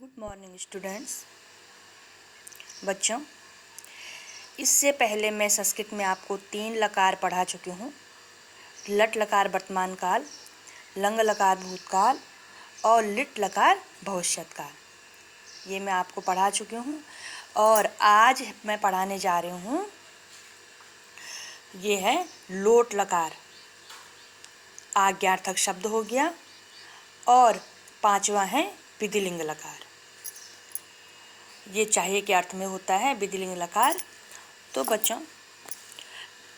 Good morning students. बच्चों, इससे पहले मैं संस्कृत में आपको 3 लकार पढ़ा चुकी हूँ। लट लकार वर्तमान काल, लंग लकार भूतकाल और लिट लकार भविष्यत काल। ये मैं आपको पढ़ा चुकी हूँ और आज मैं पढ़ाने जा रही हूँ, ये है लोट लकार। आज्ञार्थक शब्द हो गया और 5वां है विधिलिंग लकार। ये चाहिए के अर्थ में होता है विधिलिंग लकार। तो बच्चों,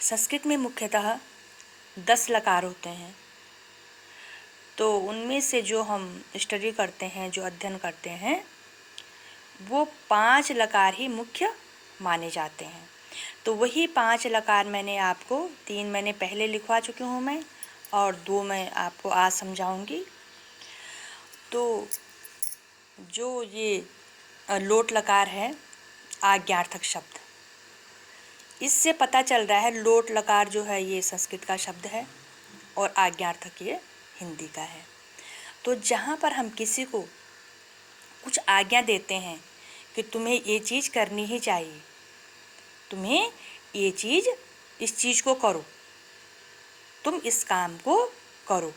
संस्कृत में मुख्यतः 10 लकार होते हैं। तो उनमें से जो हम स्टडी करते हैं, जो अध्ययन करते हैं, वो 5 लकार ही मुख्य माने जाते हैं। तो वही 5 लकार मैंने आपको 3 मैंने पहले लिखवा चुकी हूँ मैं, और 2 मैं आपको आज समझाऊंगी। तो जो ये लोट लकार है, आज्ञार्थक शब्द, इससे पता चल रहा है लोट लकार जो है ये संस्कृत का शब्द है और आज्ञार्थक ये हिंदी का है। तो जहाँ पर हम किसी को कुछ आज्ञा देते हैं कि तुम्हें ये चीज़ करनी ही चाहिए, तुम्हें ये चीज़, इस चीज़ को करो, तुम इस काम को करो,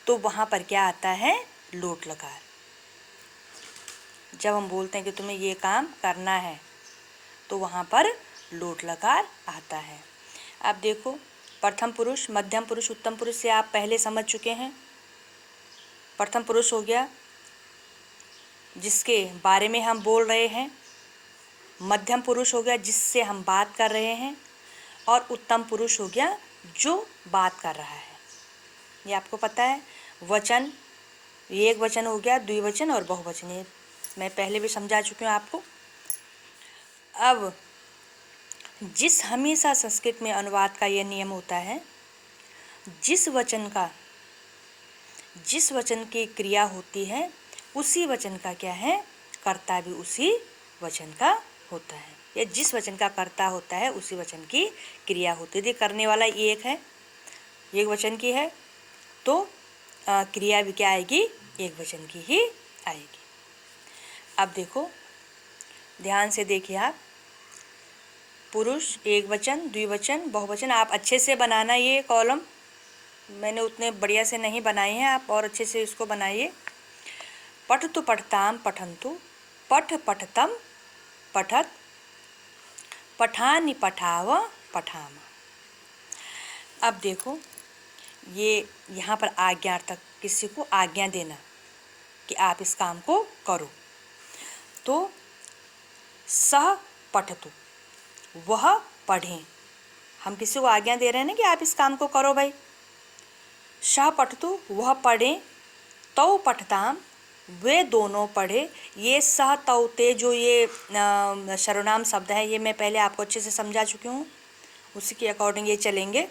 तो वहाँ पर क्या आता है? लोट लकार। जब हम बोलते हैं कि तुम्हें ये काम करना है, तो वहाँ पर लोट लकार आता है। अब देखो, प्रथम पुरुष, मध्यम पुरुष, उत्तम पुरुष से आप पहले समझ चुके हैं। प्रथम पुरुष हो गया जिसके बारे में हम बोल रहे हैं, मध्यम पुरुष हो गया जिससे हम बात कर रहे हैं, और उत्तम पुरुष हो गया जो बात कर रहा है। ये आपको पता है। वचन, एक वचन हो गया, द्विवचन और बहुवचन। ये मैं पहले भी समझा चुकी हूँ आपको। अब हमेशा संस्कृत में अनुवाद का यह नियम होता है, जिस वचन की क्रिया होती है, उसी वचन का क्या है? कर्ता भी उसी वचन का होता है। या जिस वचन का कर्ता होता है उसी वचन की क्रिया होती है। करने वाला एक है, एक वचन की है, तो क्रिया भी क्या आएगी? एक वचन की ही आएगी। अब देखो, ध्यान से देखिए आप। पुरुष, एक वचन, द्विवचन, बहुवचन। आप अच्छे से बनाना ये कॉलम, मैंने उतने बढ़िया से नहीं बनाए हैं, आप और अच्छे से इसको बनाइए। पठतु पठताम पठन्तु, पठ पठतम पठत, पठानि पठाव पठाम। अब देखो, ये यहाँ पर आज्ञार्थक, किसी को आज्ञा देना कि आप इस काम को करो। तो सह पठतु, वह पढ़ें। हम किसी को आज्ञा दे रहे हैं ना कि आप इस काम को करो भाई। सह पठतु, वह पढ़ें। तौ पठताम, वे दोनों पढ़े। ये सह तौ ते जो ये सर्वनाम शब्द है, ये मैं पहले आपको अच्छे से समझा चुकी हूँ, उसी के अकॉर्डिंग ये चलेंगे।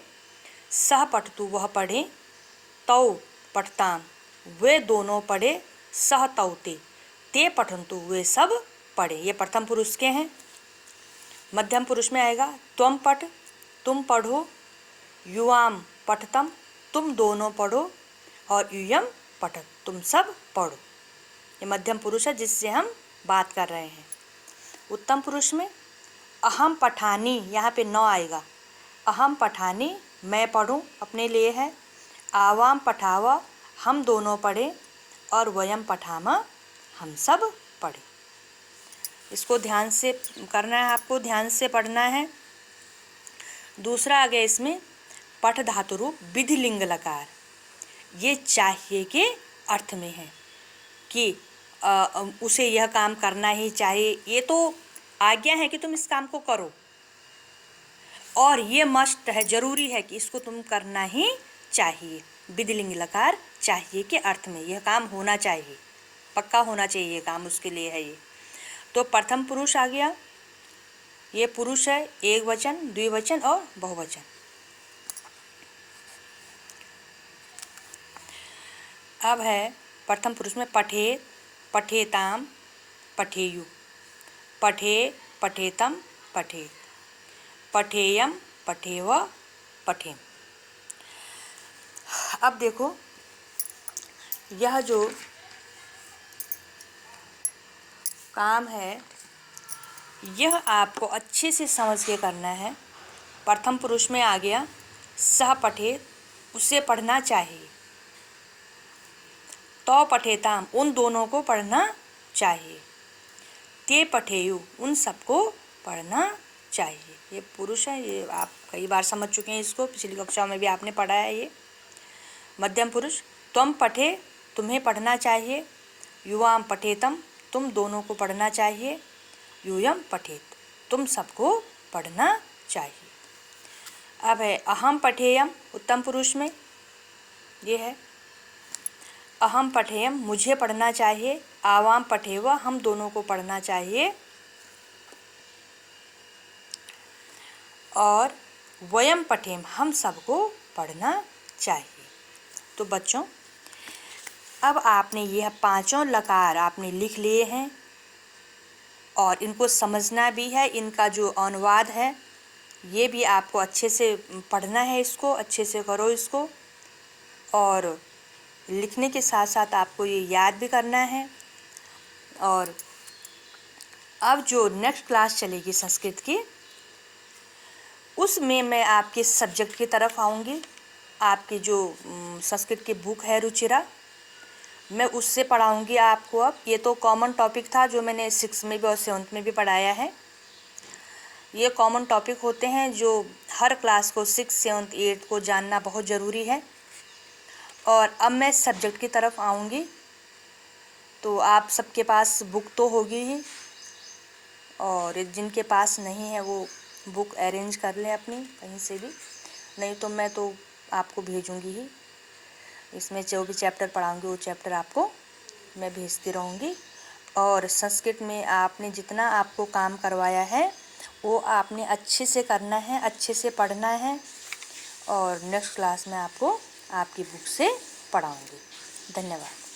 सह पठतु, वह पढ़ें। तौ पठताम, वे दोनों पढ़े। सह तौ ते पठन्तु, वे सब पढ़े। ये प्रथम पुरुष के हैं। मध्यम पुरुष में आएगा त्वम पठ, तुम पढ़ो। युवाम पठतम, तुम दोनों पढ़ो। और यूयम पठत, तुम सब पढ़ो। ये मध्यम पुरुष है जिससे हम बात कर रहे हैं। उत्तम पुरुष में अहम पठानी, यहाँ पे नौ आएगा। अहम पठानी, मैं पढ़ूँ, अपने लिए है। आवाम पठावा, हम दोनों पढ़े। और वयम पठामा, हम सब पढ़े। इसको ध्यान से करना है, आपको ध्यान से पढ़ना है। दूसरा आ गया इसमें पठ धातु रूप विधिलिंग लकार। ये चाहिए के अर्थ में है कि उसे यह काम करना ही चाहिए, ये तो आज्ञा है कि तुम इस काम को करो, और ये मस्ट है, जरूरी है कि इसको तुम करना ही चाहिए। विधिलिंग लकार चाहिए के अर्थ में, यह काम होना चाहिए, पक्का होना चाहिए, ये काम उसके लिए है ये। तो प्रथम पुरुष आ गया, ये पुरुष है, एक वचन, द्विवचन और बहुवचन। अब है प्रथम पुरुष में पठे, पठेताम, पठेयु, पठे, पठेतम, पठेत, पठेयम, पठेव, पठेम। अब देखो, यह जो काम है यह आपको अच्छे से समझ के करना है। प्रथम पुरुष में आ गया सह पठेत, उसे पढ़ना चाहिए। तो पठेताम, उन दोनों को पढ़ना चाहिए। ते पठेयु, उन सबको पढ़ना चाहिए। ये पुरुष है, ये आप कई बार समझ चुके हैं इसको, पिछली कक्षाओं में भी आपने पढ़ा है ये। मध्यम पुरुष, त्वम पठे, तुम्हें पढ़ना चाहिए। युवाम पठेतम, तुम दोनों को पढ़ना चाहिए। यूयम पठेत, तुम सबको पढ़ना चाहिए। अब है अहम पठेयम, उत्तम पुरुष में ये है अहम पठेयम, मुझे पढ़ना चाहिए। आवाम पठेवा, हम दोनों को पढ़ना चाहिए। और वयम पठेम, हम सबको पढ़ना चाहिए। तो बच्चों, अब आपने यह पांचों लकार आपने लिख लिए हैं और इनको समझना भी है। इनका जो अनुवाद है ये भी आपको अच्छे से पढ़ना है, इसको अच्छे से करो इसको। और लिखने के साथ साथ आपको ये याद भी करना है। और अब जो नेक्स्ट क्लास चलेगी संस्कृत की, उसमें मैं आपके सब्जेक्ट की तरफ आऊँगी। आपकी जो संस्कृत की बुक है रुचिरा, मैं उससे पढ़ाऊँगी आपको। अब ये तो कॉमन टॉपिक था जो मैंने 6 में भी और 7 में भी पढ़ाया है। ये कॉमन टॉपिक होते हैं जो हर क्लास को 6, 7, 8 को जानना बहुत ज़रूरी है। और अब मैं सब्जेक्ट की तरफ आऊँगी। तो आप सबके पास बुक तो होगी ही, और जिनके पास नहीं है वो बुक अरेंज कर लें अपनी कहीं से भी, नहीं तो मैं तो आपको भेजूँगी ही। इसमें जो भी चैप्टर पढ़ाऊँगी वो चैप्टर आपको मैं भेजती रहूँगी। और संस्कृत में आपने जितना आपको काम करवाया है वो आपने अच्छे से करना है, अच्छे से पढ़ना है। और नेक्स्ट क्लास में आपको आपकी बुक से पढ़ाऊँगी। धन्यवाद।